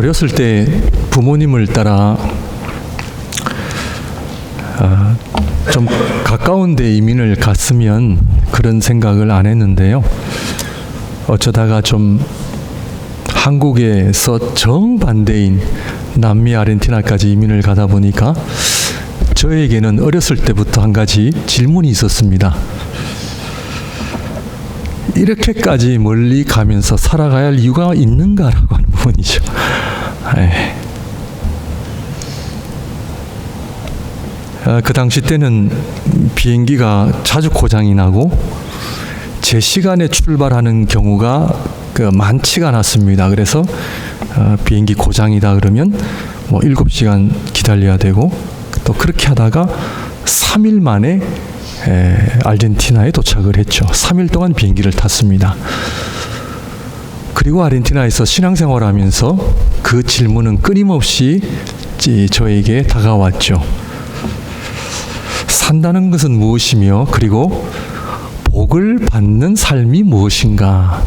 어렸을 때 부모님을 따라 좀 가까운 데 이민을 갔으면 그런 생각을 안 했는데요. 어쩌다가 좀 한국에서 정반대인 남미 아르헨티나까지 이민을 가다 보니까 저에게는 어렸을 때부터 한 가지 질문이 있었습니다. 이렇게까지 멀리 가면서 살아가야 할 이유가 있는가라고 하는 부분이죠. 그 당시 때는 비행기가 자주 고장이 나고 제 시간에 출발하는 경우가 많지가 않았습니다. 그래서 비행기 고장이다 그러면 7시간 기다려야 되고 또 그렇게 하다가 3일 만에 아르헨티나에 도착을 했죠. 3일 동안 비행기를 탔습니다. 그리고 아르헨티나에서 신앙생활하면서 그 질문은 끊임없이 저에게 다가왔죠. 산다는 것은 무엇이며 그리고 복을 받는 삶이 무엇인가?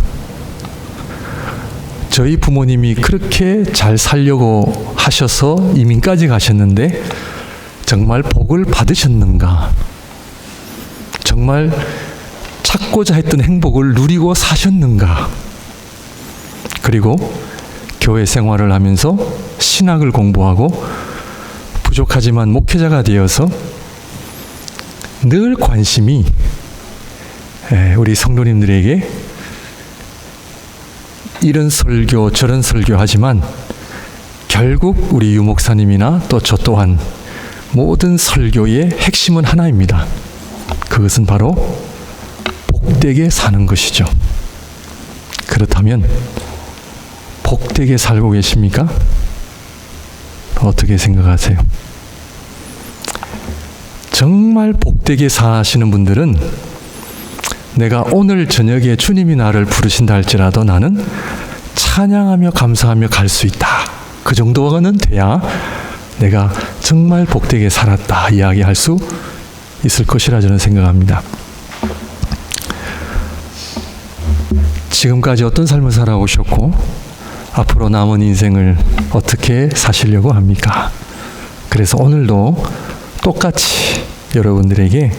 저희 부모님이 그렇게 잘 살려고 하셔서 이민까지 가셨는데 정말 복을 받으셨는가? 정말 찾고자 했던 행복을 누리고 사셨는가? 그리고 교회 생활을 하면서 신학을 공부하고 부족하지만 목회자가 되어서 늘 관심이 우리 성도님들에게 이런 설교 저런 설교 하지만 결국 우리 유 목사님이나 또 저 또한 모든 설교의 핵심은 하나입니다. 그것은 바로 복되게 사는 것이죠. 그렇다면 복되게 살고 계십니까? 어떻게 생각하세요? 정말 복되게 사시는 분들은 내가 오늘 저녁에 주님이 나를 부르신다 할지라도 나는 찬양하며 감사하며 갈 수 있다. 그 정도는 돼야 내가 정말 복되게 살았다 이야기할 수 있을 것이라 저는 생각합니다. 지금까지 어떤 삶을 살아오셨고 앞으로 남은 인생을 어떻게 사시려고 합니까? 그래서 오늘도 똑같이 여러분들에게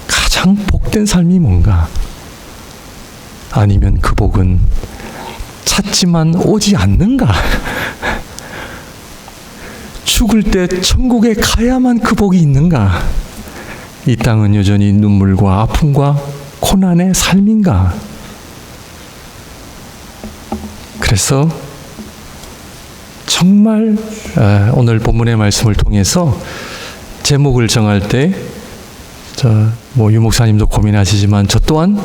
가장 복된 삶이 뭔가? 아니면 그 복은 찾지만 오지 않는가? 죽을 때 천국에 가야만 그 복이 있는가? 이 땅은 여전히 눈물과 아픔과 고난의 삶인가? 그래서 정말 오늘 본문의 말씀을 통해서 제목을 정할 때 유 목사님도 고민하시지만 저 또한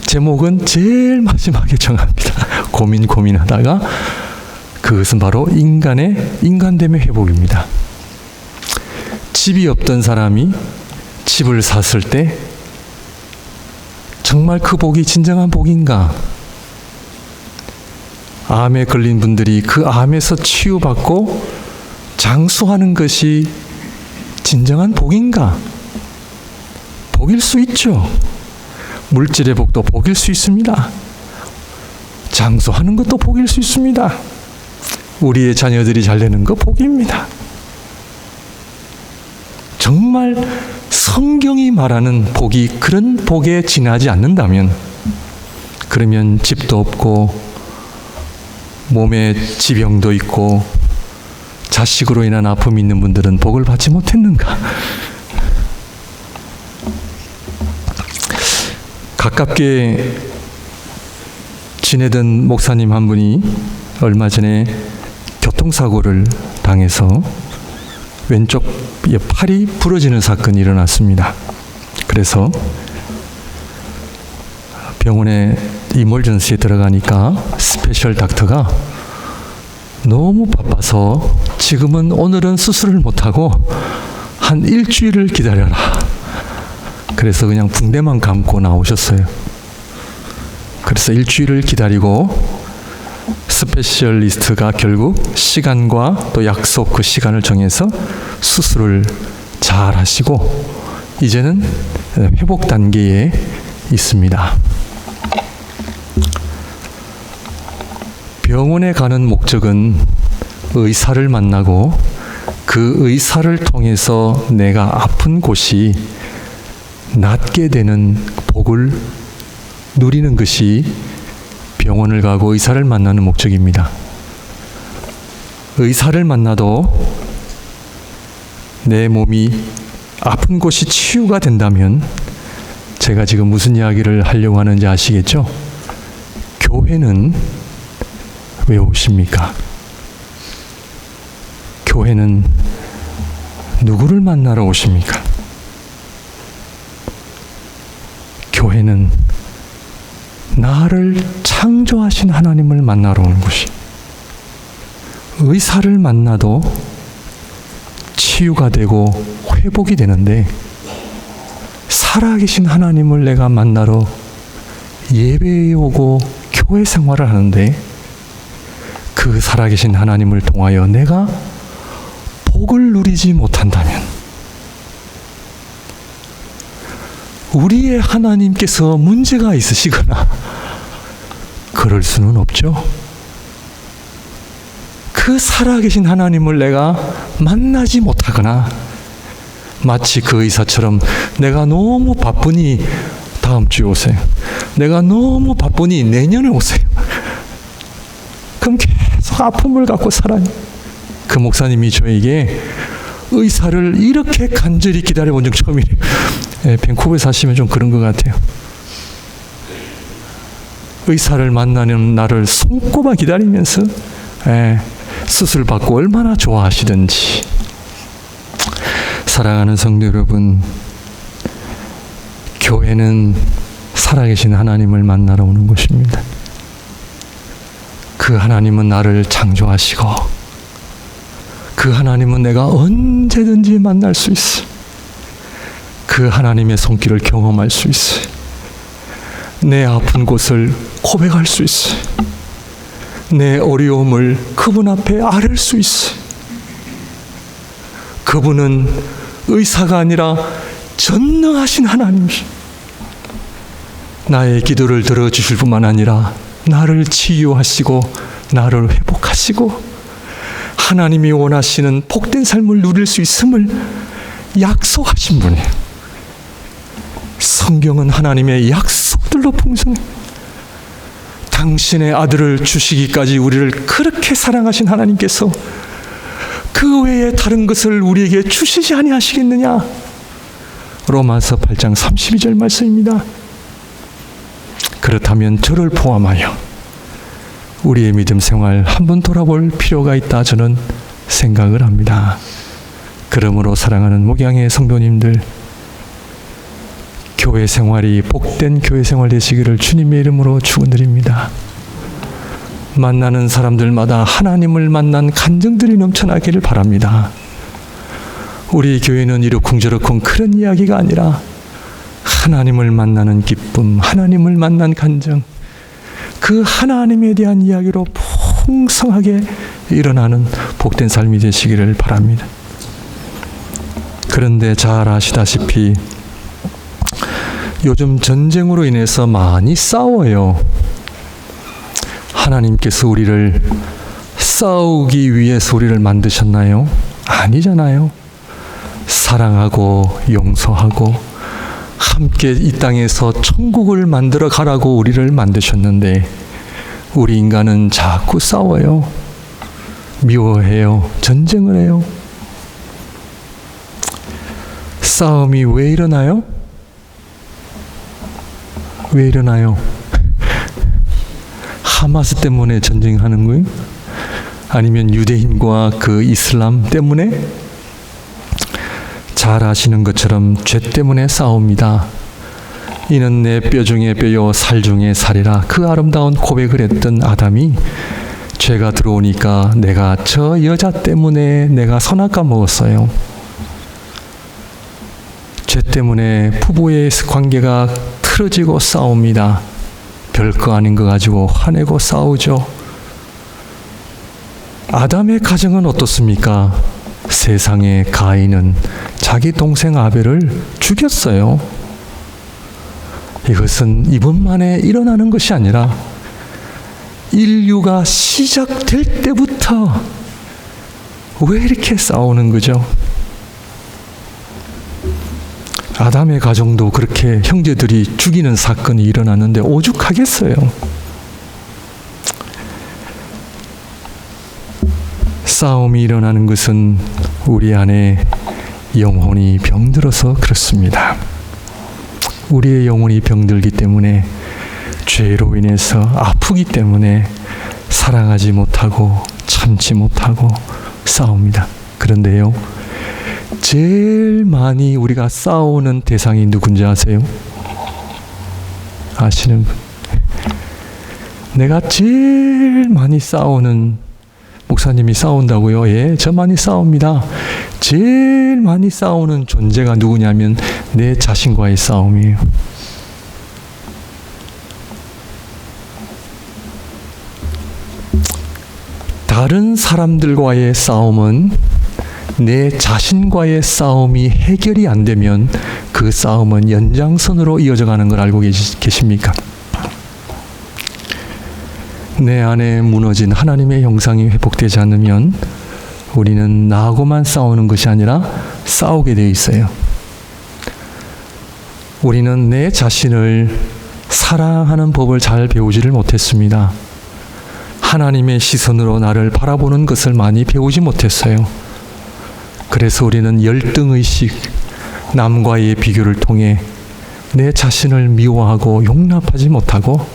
제목은 제일 마지막에 정합니다. 고민하다가 그것은 바로 인간됨의 회복입니다. 집이 없던 사람이 집을 샀을 때 정말 그 복이 진정한 복인가? 암에 걸린 분들이 그 암에서 치유받고 장수하는 것이 진정한 복인가? 복일 수 있죠. 물질의 복도 복일 수 있습니다. 장수하는 것도 복일 수 있습니다. 우리의 자녀들이 잘 되는 거 복입니다. 정말 성경이 말하는 복이 그런 복에 지나지 않는다면 그러면 집도 없고 몸에 지병도 있고 자식으로 인한 아픔이 있는 분들은 복을 받지 못했는가? 가깝게 지내던 목사님 한 분이 얼마 전에 교통사고를 당해서 왼쪽 팔이 부러지는 사건이 일어났습니다. 그래서 병원에 이멀전시에 들어가니까 스페셜 닥터가 너무 바빠서 지금은 오늘은 수술을 못하고 한 일주일을 기다려라. 그래서 그냥 붕대만 감고 나오셨어요. 그래서 일주일을 기다리고 스페셜리스트가 결국 시간과 또 약속 그 시간을 정해서 수술을 잘 하시고 이제는 회복 단계에 있습니다. 병원에 가는 목적은 의사를 만나고 그 의사를 통해서 내가 아픈 곳이 낫게 되는 복을 누리는 것이 병원을 가고 의사를 만나는 목적입니다. 의사를 만나도 내 몸이 아픈 곳이 치유가 된다면 제가 지금 무슨 이야기를 하려고 하는지 아시겠죠? 교회는 왜 오십니까? 교회는 누구를 만나러 오십니까? 교회는 나를 창조하신 하나님을 만나러 오는 곳이. 의사를 만나도 치유가 되고 회복이 되는데 살아계신 하나님을 내가 만나러 예배에 오고 교회 생활을 하는데 그 살아계신 하나님을 통하여 내가 복을 누리지 못한다면 우리의 하나님께서 문제가 있으시거나 그럴 수는 없죠. 그 살아계신 하나님을 내가 만나지 못하거나 마치 그 의사처럼 내가 너무 바쁘니 다음 주에 오세요. 내가 너무 바쁘니 내년에 오세요. 그럼 계속 아픔을 갖고 살아요. 그 목사님이 저에게 의사를 이렇게 간절히 기다려본 적 처음이에요. 밴쿠버에 사시면 좀 그런 것 같아요. 의사를 만나는 날을 손꼽아 기다리면서 수술 받고 얼마나 좋아하시든지. 사랑하는 성도 여러분, 교회는 살아계신 하나님을 만나러 오는 곳입니다. 그 하나님은 나를 창조하시고 그 하나님은 내가 언제든지 만날 수 있어요. 그 하나님의 손길을 경험할 수 있어요. 내 아픈 곳을 고백할 수 있어요. 내 어려움을 그분 앞에 아뢰을 수 있어요. 그분은 의사가 아니라 전능하신 하나님이시오. 나의 기도를 들어주실 뿐만 아니라 나를 치유하시고 나를 회복하시고 하나님이 원하시는 복된 삶을 누릴 수 있음을 약속하신 분이에요. 성경은 하나님의 약속들로 풍성해요. 당신의 아들을 주시기까지 우리를 그렇게 사랑하신 하나님께서 그 외에 다른 것을 우리에게 주시지 아니하시겠느냐? 로마서 8장 32절 말씀입니다. 그렇다면 저를 포함하여 우리의 믿음 생활 한번 돌아볼 필요가 있다 저는 생각을 합니다. 그러므로 사랑하는 목양의 성도님들, 교회 생활이 복된 교회 생활 되시기를 주님의 이름으로 축원드립니다. 만나는 사람들마다 하나님을 만난 간증들이 넘쳐나기를 바랍니다. 우리 교회는 이러쿵저러쿵 그런 이야기가 아니라 하나님을 만나는 기쁨, 하나님을 만난 간증, 그 하나님에 대한 이야기로 풍성하게 일어나는 복된 삶이 되시기를 바랍니다. 그런데 잘 아시다시피 요즘 전쟁으로 인해서 많이 싸워요. 하나님께서 우리를 싸우기 위해서 우리를 만드셨나요? 아니잖아요. 사랑하고 용서하고 함께 이 땅에서 천국을 만들어 가라고 우리를 만드셨는데 우리 인간은 자꾸 싸워요. 미워해요. 전쟁을 해요. 싸움이 왜 일어나요? 왜 일어나요? 하마스 때문에 전쟁하는 거예요? 아니면 유대인과 그 이슬람 때문에? 잘 아시는 것처럼 죄 때문에 싸웁니다. 이는 내 뼈 중에 뼈요 살 중에 살이라. 그 아름다운 고백을 했던 아담이 죄가 들어오니까 내가 저 여자 때문에 내가 선악과 먹었어요. 죄 때문에 부부의 관계가 틀어지고 싸웁니다. 별거 아닌 거 가지고 화내고 싸우죠. 아담의 가정은 어떻습니까? 세상의 가인은 자기 동생 아벨을 죽였어요. 이것은 이번만에 일어나는 것이 아니라 인류가 시작될 때부터 왜 이렇게 싸우는 거죠? 아담의 가정도 그렇게 형제들이 죽이는 사건이 일어났는데 오죽하겠어요. 싸움이 일어나는 것은 우리 안에 영혼이 병들어서 그렇습니다. 우리의 영혼이 병들기 때문에, 죄로 인해서 아프기 때문에 사랑하지 못하고 참지 못하고 싸웁니다. 그런데요, 제일 많이 우리가 싸우는 대상이 누군지 아세요? 아시는 분? 내가 제일 많이 싸우는, 목사님이 싸운다고요? 예, 저 많이 싸웁니다. 제일 많이 싸우는 존재가 누구냐면 내 자신과의 싸움이에요. 다른 사람들과의 싸움은, 내 자신과의 싸움이 해결이 안 되면 그 싸움은 연장선으로 이어져 가는 걸 알고 계십니까? 내 안에 무너진 하나님의 형상이 회복되지 않으면 우리는 나하고만 싸우는 것이 아니라 싸우게 되어 있어요. 우리는 내 자신을 사랑하는 법을 잘 배우지를 못했습니다. 하나님의 시선으로 나를 바라보는 것을 많이 배우지 못했어요. 그래서 우리는 열등의식, 남과의 비교를 통해 내 자신을 미워하고 용납하지 못하고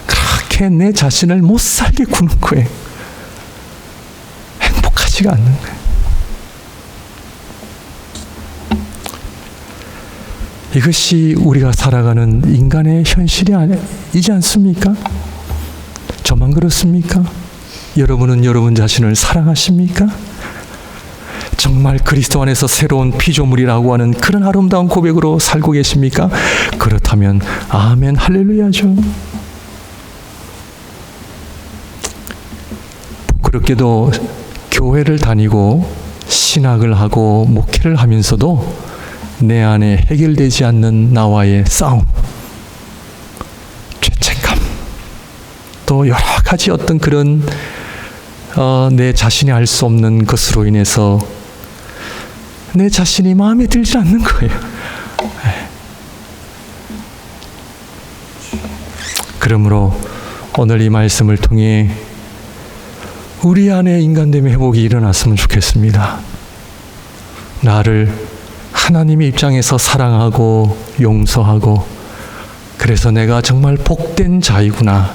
그렇게 내 자신을 못 살게 구는 거예요. 행복하지가 않는 거예요. 이것이 우리가 살아가는 인간의 현실이지 않습니까? 저만 그렇습니까? 여러분은 여러분 자신을 사랑하십니까? 정말 그리스도 안에서 새로운 피조물이라고 하는 그런 아름다운 고백으로 살고 계십니까? 그렇다면 아멘 할렐루야죠. 부끄럽게도 교회를 다니고 신학을 하고 목회를 하면서도 내 안에 해결되지 않는 나와의 싸움, 죄책감, 또 여러 가지 어떤 그런 내 자신이 알 수 없는 것으로 인해서 내 자신이 마음에 들지 않는 거예요. 그러므로 오늘 이 말씀을 통해 우리 안에 인간됨의 회복이 일어났으면 좋겠습니다. 나를 하나님의 입장에서 사랑하고 용서하고, 그래서 내가 정말 복된 자이구나,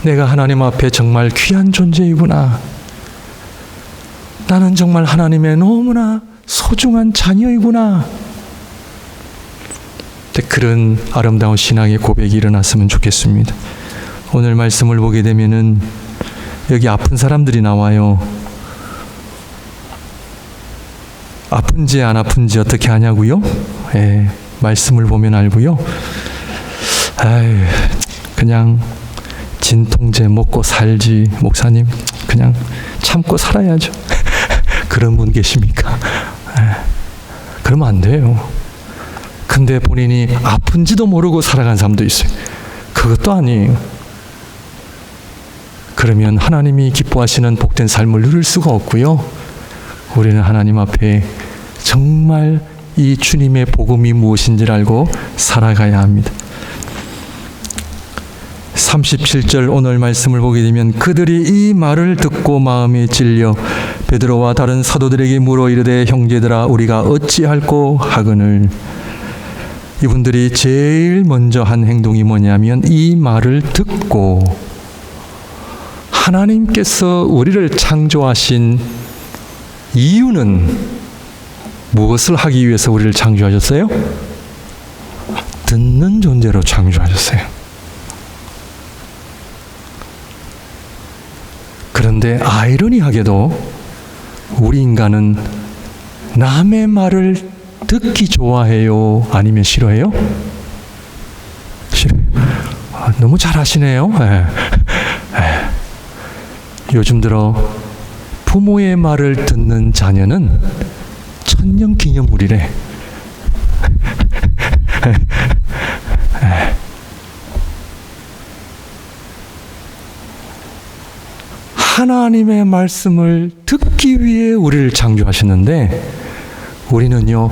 내가 하나님 앞에 정말 귀한 존재이구나, 나는 정말 하나님의 너무나 소중한 자녀이구나, 그런 아름다운 신앙의 고백이 일어났으면 좋겠습니다. 오늘 말씀을 보게 되면은 여기 아픈 사람들이 나와요. 아픈지 안 아픈지 어떻게 아냐고요? 예, 말씀을 보면 알고요. 아유, 그냥 진통제 먹고 살지, 목사님 그냥 참고 살아야죠. 그런 분 계십니까? 그러면 안 돼요. 근데 본인이 아픈지도 모르고 살아간 사람도 있어요. 그것도 아니에요. 그러면 하나님이 기뻐하시는 복된 삶을 누릴 수가 없고요. 우리는 하나님 앞에 정말 이 주님의 복음이 무엇인지를 알고 살아가야 합니다. 37절 오늘 말씀을 보게 되면 그들이 이 말을 듣고 마음에 찔려 베드로와 다른 사도들에게 물어 이르되 형제들아 우리가 어찌할꼬 하거늘. 이분들이 제일 먼저 한 행동이 뭐냐면 이 말을 듣고, 하나님께서 우리를 창조하신 이유는 무엇을 하기 위해서 우리를 창조하셨어요? 듣는 존재로 창조하셨어요. 그런데 아이러니하게도 우리 인간은 남의 말을 듣기 좋아해요? 아니면 싫어해요? 싫어요. 너무 잘하시네요. 요즘 들어 부모의 말을 듣는 자녀는 천년기념물이래. 하나님의 말씀을 듣기 위해 우리를 창조하셨는데 우리는요,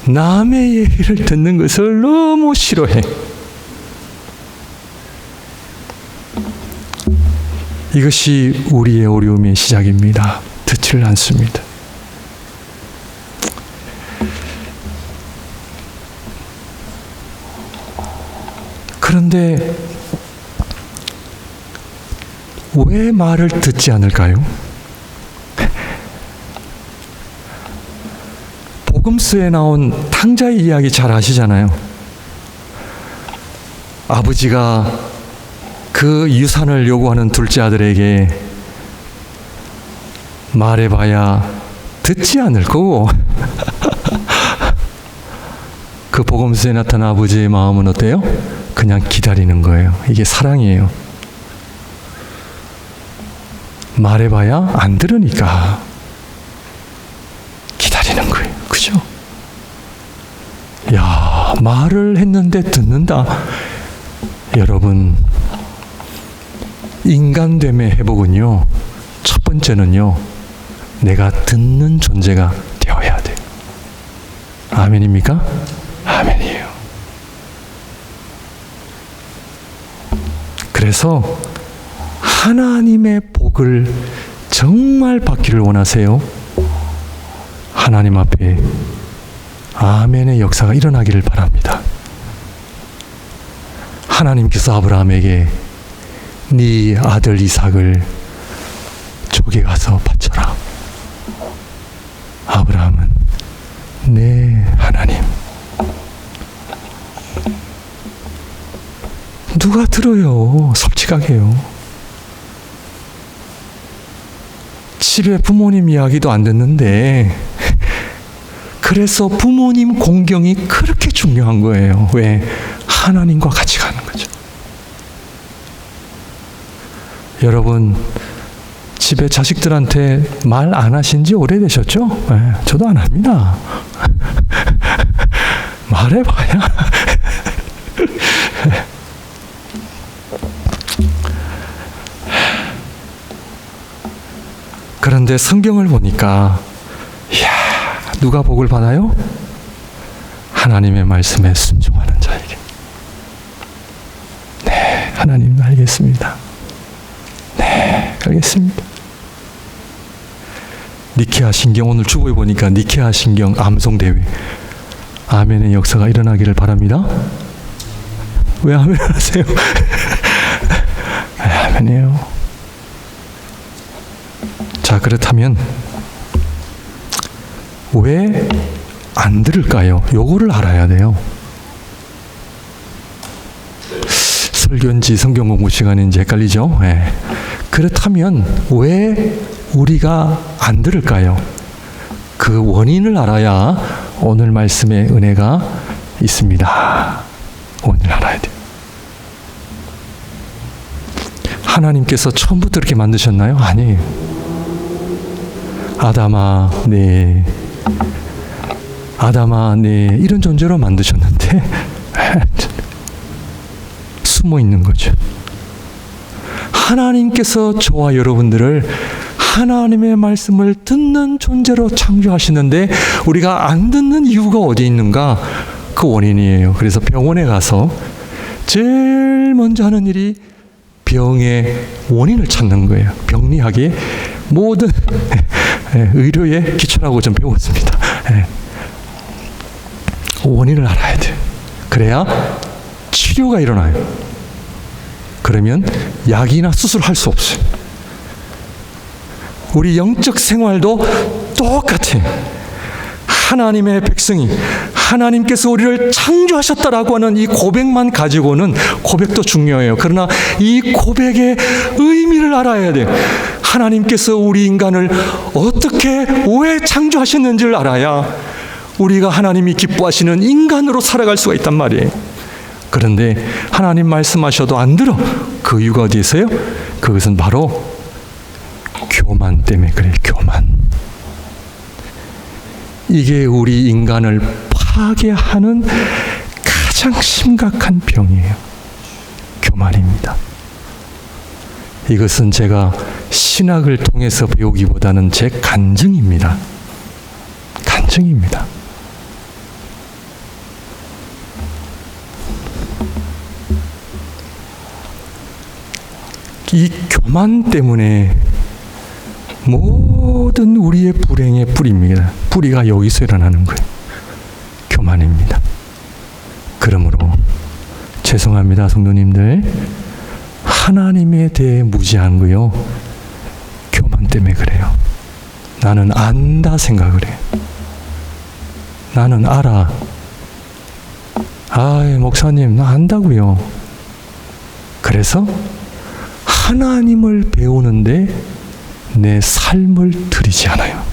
남의 얘기를 듣는 것을 너무 싫어해. 이것이 우리의 어려움의 시작입니다. 듣지를 않습니다. 그런데 왜 말을 듣지 않을까요? 복음서에 나온 탕자의 이야기 잘 아시잖아요. 아버지가 그 유산을 요구하는 둘째 아들에게 말해봐야 듣지 않을 거고 그 복음서에 나타난 아버지의 마음은 어때요? 그냥 기다리는 거예요. 이게 사랑이에요. 말해봐야 안 들으니까 기다리는 거예요. 그죠? 야, 말을 했는데 듣는다. 여러분, 인간됨의 회복은요, 첫 번째는요, 내가 듣는 존재가 되어야 돼요. 아멘입니까? 아멘이에요. 그래서 하나님의 복을 정말 받기를 원하세요. 하나님 앞에 아멘의 역사가 일어나기를 바랍니다. 하나님께서 아브라함에게 네 아들 이삭을 저기 가서 바쳐라. 아브라함은 네 하나님. 누가 들어요? 솔직하게요. 집에 부모님 이야기도 안 듣는데 그래서 부모님 공경이 그렇게 중요한 거예요. 왜? 하나님과 같이 가는 거죠. 여러분, 집에 자식들한테 말 안 하신 지 오래되셨죠? 네, 저도 안 합니다. 말해봐야. 그런데 성경을 보니까, 이야, 누가 복을 받아요? 하나님의 말씀에 순종하는 자에게. 네, 하나님 알겠습니다. 네, 알겠습니다. 니케아 신경, 오늘 주보에 보니까 니케아 신경 암송대회. 아멘의 역사가 일어나기를 바랍니다. 왜 아멘 하세요? 아멘이에요. 자, 그렇다면 왜 안 들을까요? 요거를 알아야 돼요. 설교인지 성경 공부 시간인지 헷갈리죠? 네. 그렇다면 왜 우리가 안 들을까요? 그 원인을 알아야 오늘 말씀의 은혜가 있습니다. 원인을 알아야 돼요. 하나님께서 처음부터 이렇게 만드셨나요? 아니에요. 아담아, 네. 아담아, 네. 이런 존재로 만드셨는데 숨어 있는 거죠. 하나님께서 저와 여러분들을 하나님의 말씀을 듣는 존재로 창조하시는데 우리가 안 듣는 이유가 어디 있는가? 그 원인이에요. 그래서 병원에 가서 제일 먼저 하는 일이 병의 원인을 찾는 거예요. 병리학의 모든 의료의 기초라고 좀 배웠습니다. 원인을 알아야 돼요. 그래야 치료가 일어나요. 그러면 약이나 수술할 수 없어요. 우리 영적 생활도 똑같아요. 하나님의 백성이 하나님께서 우리를 창조하셨다라고 하는 이 고백만 가지고는 고백도 중요해요. 그러나 이 고백의 의미를 알아야 돼요. 하나님께서 우리 인간을 어떻게 왜 창조하셨는지를 알아야 우리가 하나님이 기뻐하시는 인간으로 살아갈 수가 있단 말이에요. 그런데 하나님 말씀하셔도 안 들어. 그 이유가 어디 있어요? 그것은 바로 교만 때문에 그래요. 교만. 이게 우리 인간을 파괴하는 가장 심각한 병이에요. 교만입니다. 이것은 제가 신학을 통해서 배우기보다는 제 간증입니다. 간증입니다. 이 교만 때문에 모든 우리의 불행의 뿌리입니다. 뿌리가 여기서 일어나는 거예요. 교만입니다. 그러므로 죄송합니다, 성도님들. 하나님에 대해 무지한 거요. 교만 때문에 그래요. 나는 안다 생각을 해요. 나는 알아. 목사님, 나 안다고요. 그래서 하나님을 배우는데 내 삶을 들이지 않아요.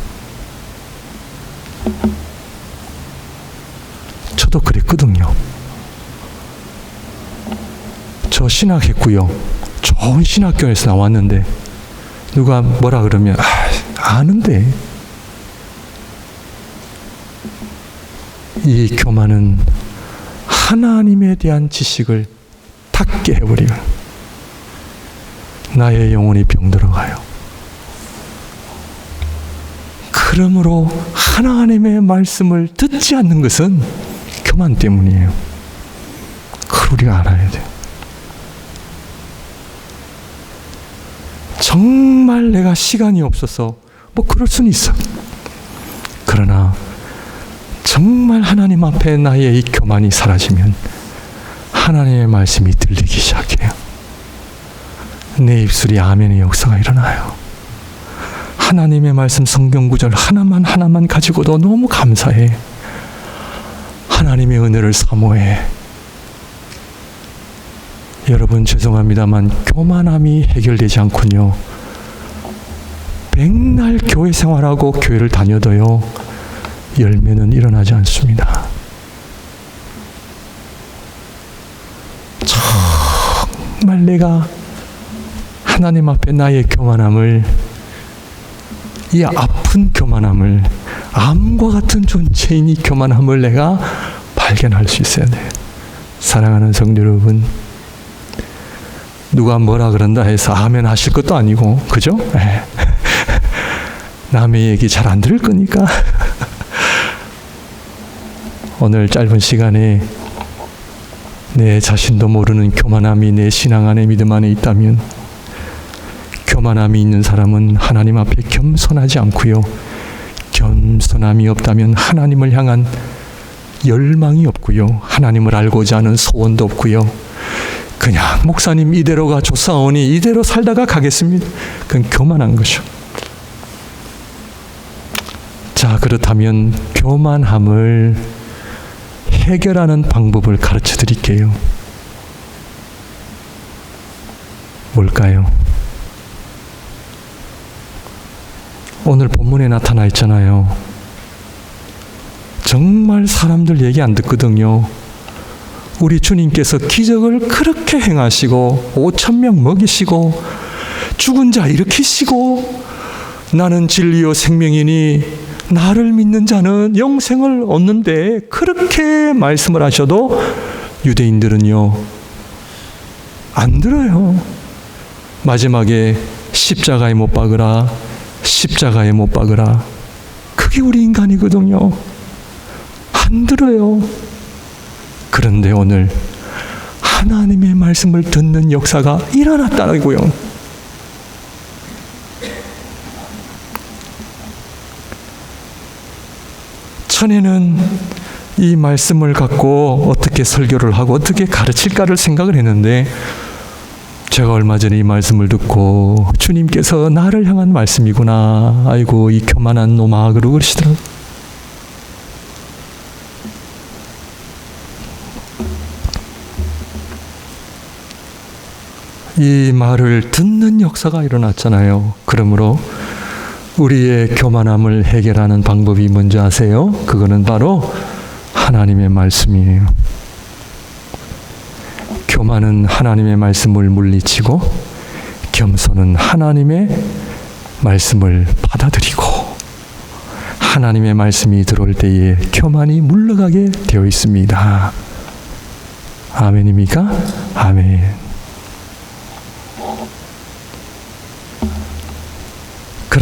저도 그랬거든요. 저 신학했고요. 좋은 신학교에서 나왔는데 누가 뭐라 그러면 아는데. 이 교만은 하나님에 대한 지식을 닫게 해버려요. 나의 영혼이 병들어가요. 그러므로 하나님의 말씀을 듣지 않는 것은 교만 때문이에요. 그걸 우리가 알아야 돼요. 정말 내가 시간이 없어서 그럴 수는 있어. 그러나 정말 하나님 앞에 나의 이 교만이 사라지면 하나님의 말씀이 들리기 시작해요. 내 입술이 아멘의 역사가 일어나요. 하나님의 말씀 성경 구절 하나만 가지고도 너무 감사해. 하나님의 은혜를 사모해. 여러분 죄송합니다만 교만함이 해결되지 않군요. 백날 교회 생활하고 교회를 다녀도요. 열매는 일어나지 않습니다. 정말 내가 하나님 앞에 나의 교만함을, 이 아픈 교만함을, 암과 같은 존재인 이 교만함을 내가 발견할 수 있어야 돼요. 사랑하는 성도 여러분, 누가 뭐라 그런다 해서 아멘 하실 것도 아니고, 그죠? 남의 얘기 잘 안 들을 거니까. 오늘 짧은 시간에 내 자신도 모르는 교만함이 내 신앙 안에, 믿음 안에 있다면, 교만함이 있는 사람은 하나님 앞에 겸손하지 않고요. 겸손함이 없다면 하나님을 향한 열망이 없고요. 하나님을 알고자 하는 소원도 없고요. 그냥 목사님 이대로가 좋사오니 이대로 살다가 가겠습니다. 그건 교만한 거죠. 자, 그렇다면 교만함을 해결하는 방법을 가르쳐 드릴게요. 뭘까요? 오늘 본문에 나타나 있잖아요. 정말 사람들 얘기 안 듣거든요. 우리 주님께서 기적을 그렇게 행하시고 5,000명 먹이시고 죽은 자 일으키시고 나는 진리요 생명이니 나를 믿는 자는 영생을 얻는데 그렇게 말씀을 하셔도 유대인들은요 안 들어요. 마지막에 십자가에 못 박으라, 십자가에 못 박으라. 그게 우리 인간이거든요. 안 들어요. 그런데 오늘 하나님의 말씀을 듣는 역사가 일어났다고요. 전에는 이 말씀을 갖고 어떻게 설교를 하고 어떻게 가르칠까를 생각을 했는데, 제가 얼마 전에 이 말씀을 듣고 주님께서 나를 향한 말씀이구나. 아이고 이 교만한 놈아 그러고 그러시더라고요. 이 말을 듣는 역사가 일어났잖아요. 그러므로 우리의 교만함을 해결하는 방법이 뭔지 아세요? 그거는 바로 하나님의 말씀이에요. 교만은 하나님의 말씀을 물리치고 겸손은 하나님의 말씀을 받아들이고 하나님의 말씀이 들어올 때에 교만이 물러가게 되어 있습니다. 아멘입니까? 아멘.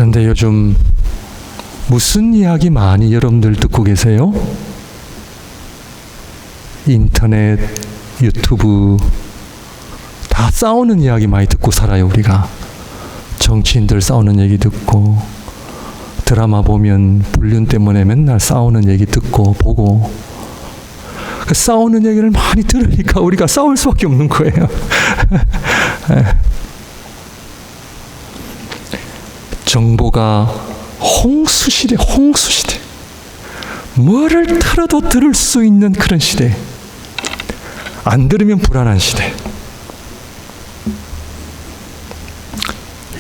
그런데 요즘 무슨 이야기 많이 여러분들 듣고 계세요? 인터넷, 유튜브 다 싸우는 이야기 많이 듣고 살아요. 우리가 정치인들 싸우는 얘기 듣고, 드라마 보면 불륜 때문에 맨날 싸우는 얘기 듣고 보고, 그 싸우는 얘기를 많이 들으니까 우리가 싸울 수밖에 없는 거예요. 정보가 홍수시대. 뭐를 틀어도 들을 수 있는 그런 시대. 안 들으면 불안한 시대.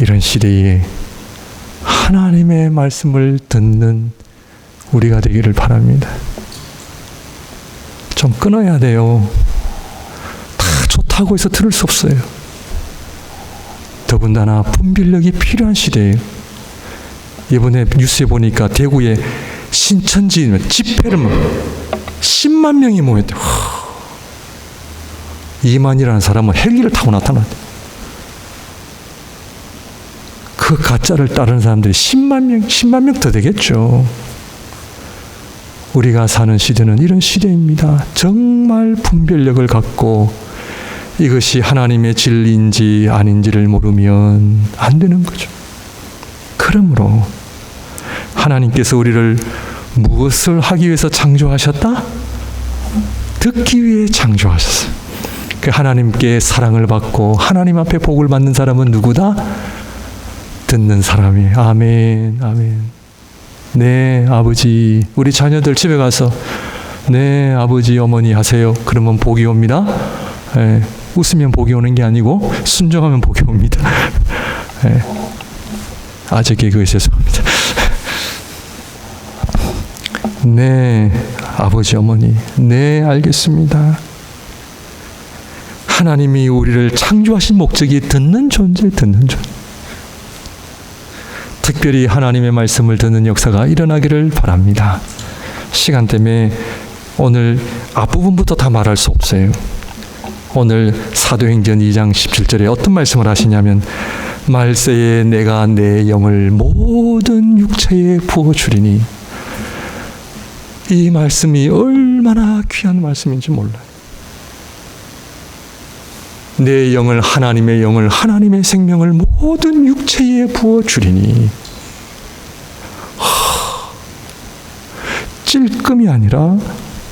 이런 시대에 하나님의 말씀을 듣는 우리가 되기를 바랍니다. 좀 끊어야 돼요. 다 좋다고 해서 들을 수 없어요. 더군다나 분별력이 필요한 시대예요. 이번에 뉴스에 보니까 대구에 신천지 집회를 10만 명이 모였대요. 2만이라는 사람은 헬기를 타고 나타났대요. 그 가짜를 따르는 사람들이 10만 명 더 되겠죠. 우리가 사는 시대는 이런 시대입니다. 정말 분별력을 갖고 이것이 하나님의 진리인지 아닌지를 모르면 안 되는 거죠. 그러므로 하나님께서 우리를 무엇을 하기 위해서 창조하셨다? 듣기 위해 창조하셨어요. 그 하나님께 사랑을 받고 하나님 앞에 복을 받는 사람은 누구다? 듣는 사람이. 아멘, 아멘. 네, 아버지. 우리 자녀들 집에 가서 네, 아버지, 어머니 하세요. 그러면 복이 옵니다. 네, 웃으면 복이 오는 게 아니고 순종하면 복이 옵니다. 네. 아재 개그에 죄송합니다. 네, 아버지, 어머니. 네, 알겠습니다. 하나님이 우리를 창조하신 목적이 듣는 존재. 특별히 하나님의 말씀을 듣는 역사가 일어나기를 바랍니다. 시간 때문에 오늘 앞부분부터 다 말할 수 없어요. 오늘 사도행전 2장 17절에 어떤 말씀을 하시냐면, 말세에 내가 내 영을 모든 육체에 부어주리니. 이 말씀이 얼마나 귀한 말씀인지 몰라요. 내 영을, 하나님의 영을, 하나님의 생명을 모든 육체에 부어주리니. 찔끔이 아니라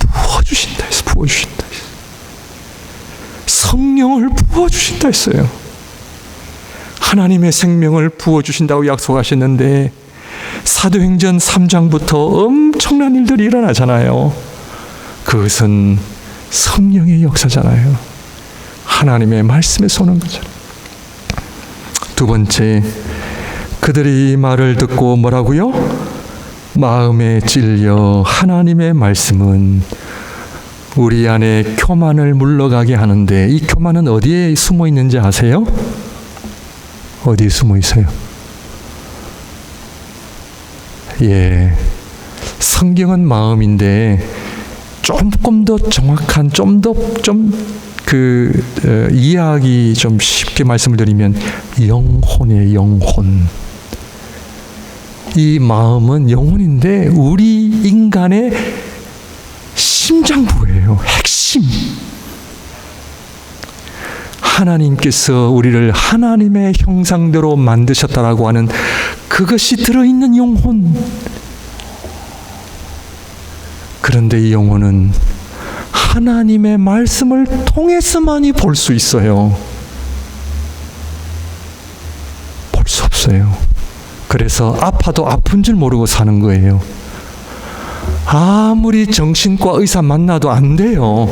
부어주신다 했어요. 부어주신다 했어요. 성령을 부어주신다 했어요. 하나님의 생명을 부어주신다고 약속하셨는데 사도행전 3장부터 엄청난 일들이 일어나잖아요. 그것은 성령의 역사잖아요. 하나님의 말씀에서 오는 거잖아요. 두 번째, 그들이 말을 듣고 뭐라고요? 마음에 찔려 하나님의 말씀은 우리 안에 교만을 물러가게 하는데, 이 교만은 어디에 숨어 있는지 아세요? 어디에 숨어 있어요? 예, 성경은 마음인데 조금 더 정확한, 이해하기 좀 쉽게 말씀을 드리면 영혼이에요. 영혼. 이 마음은 영혼인데 우리 인간의 심장부예요. 핵심. 하나님께서 우리를 하나님의 형상대로 만드셨다라고 하는 그것이 들어있는 영혼. 그런데 이 영혼은 하나님의 말씀을 통해서만이 볼 수 있어요. 볼 수 없어요. 그래서 아파도 아픈 줄 모르고 사는 거예요. 아무리 정신과 의사 만나도 안 돼요.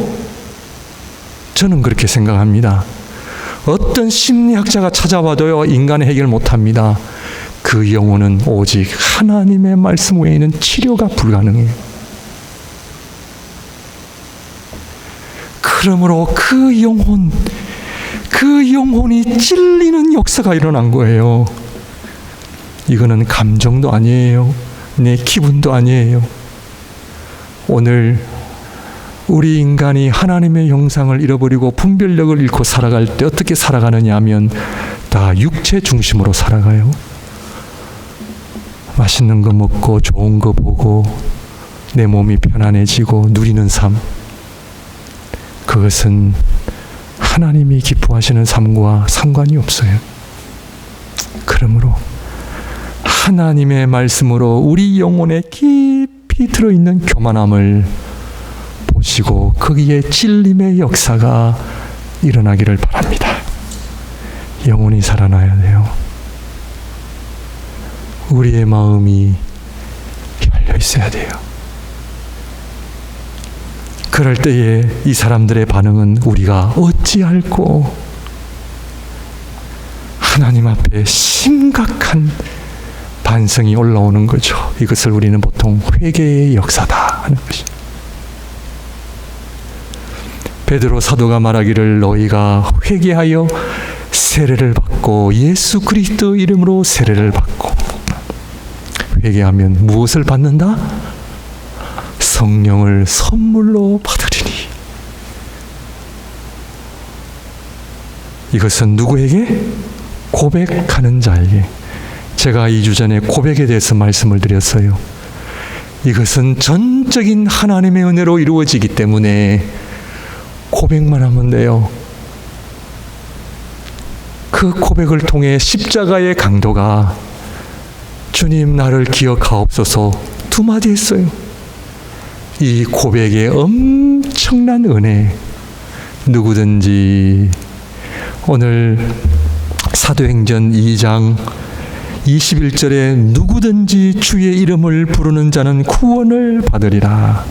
저는 그렇게 생각합니다. 어떤 심리학자가 찾아와도요, 인간의 해결 못합니다. 그 영혼은 오직 하나님의 말씀 외에는 치료가 불가능해요. 그러므로 그 영혼이 찔리는 역사가 일어난 거예요. 이거는 감정도 아니에요. 내 기분도 아니에요. 오늘 우리 인간이 하나님의 형상을 잃어버리고 분별력을 잃고 살아갈 때 어떻게 살아가느냐 하면 다 육체 중심으로 살아가요. 맛있는 거 먹고 좋은 거 보고 내 몸이 편안해지고 누리는 삶, 그것은 하나님이 기뻐하시는 삶과 상관이 없어요. 그러므로 하나님의 말씀으로 우리 영혼에 깊이 들어있는 교만함을 보시고 거기에 진림의 역사가 일어나기를 바랍니다. 영혼이 살아나야 돼요. 우리의 마음이 열려 있어야 돼요. 그럴 때에 이 사람들의 반응은 우리가 어찌할꼬 하나님 앞에 심각한 반성이 올라오는 거죠. 이것을 우리는 보통 회개의 역사다 하는 것입니다. 베드로 사도가 말하기를 너희가 회개하여 세례를 받고 예수 그리스도 이름으로 세례를 받고, 회개하면 무엇을 받는다? 성령을 선물로 받으리니. 이것은 누구에게? 고백하는 자에게. 제가 2주 전에 고백에 대해서 말씀을 드렸어요. 이것은 전적인 하나님의 은혜로 이루어지기 때문에 고백만 하면 돼요. 그 고백을 통해 십자가의 강도가 주님 나를 기억하옵소서 두 마디 했어요. 이 고백의 엄청난 은혜, 누구든지 오늘 사도행전 2장 21절에 누구든지 주의 이름을 부르는 자는 구원을 받으리라.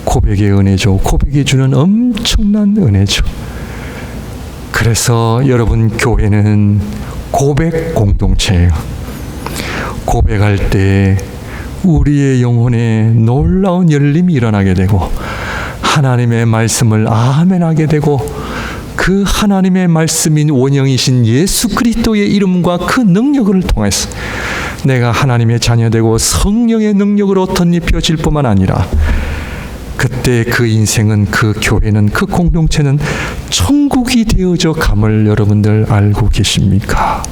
고백의 은혜죠. 고백이 주는 엄청난 은혜죠. 그래서 여러분 교회는 고백 공동체예요. 고백할 때 우리의 영혼에 놀라운 열림이 일어나게 되고 하나님의 말씀을 아멘하게 되고 그 하나님의 말씀인 원형이신 예수 그리스도의 이름과 그 능력을 통해서 내가 하나님의 자녀되고 성령의 능력으로 덧입혀질 뿐만 아니라 그때 그 인생은, 그 교회는, 그 공동체는 천국이 되어져 감을 여러분들 알고 계십니까?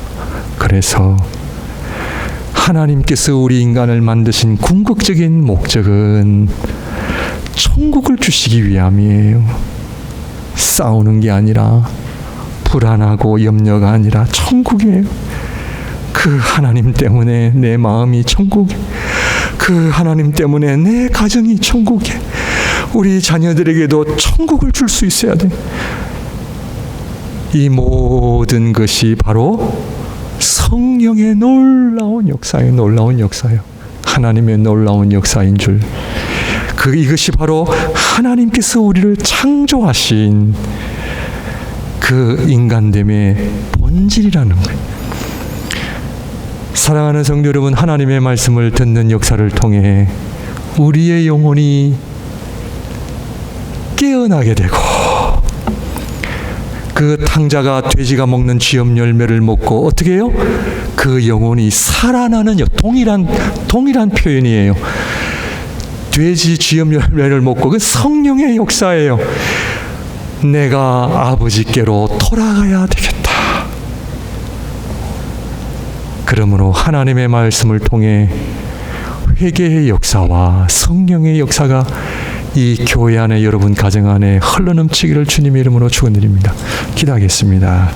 그래서 하나님께서 우리 인간을 만드신 궁극적인 목적은 천국을 주시기 위함이에요. 싸우는 게 아니라, 불안하고 염려가 아니라 천국이에요. 그 하나님 때문에 내 마음이 천국이에요. 그 하나님 때문에 내 가정이 천국이에요. 우리 자녀들에게도 천국을 줄 수 있어야 돼. 이 모든 것이 바로 성령의 놀라운 역사예요. 놀라운 역사예요. 하나님의 놀라운 역사인 줄. 이것이 바로 하나님께서 우리를 창조하신 그 인간됨의 본질이라는 거예요. 사랑하는 성도 여러분, 하나님의 말씀을 듣는 역사를 통해 우리의 영혼이 깨어나게 되고, 그 탕자가 돼지가 먹는 쥐염 열매를 먹고 어떻게 해요? 그 영혼이 살아나는 동일한 표현이에요. 돼지 쥐염 열매를 먹고, 그 성령의 역사예요. 내가 아버지께로 돌아가야 되겠다. 그러므로 하나님의 말씀을 통해 회개의 역사와 성령의 역사가 이 교회 안에, 여러분 가정 안에 흘러넘치기를 주님의 이름으로 축원드립니다. 기도하겠습니다.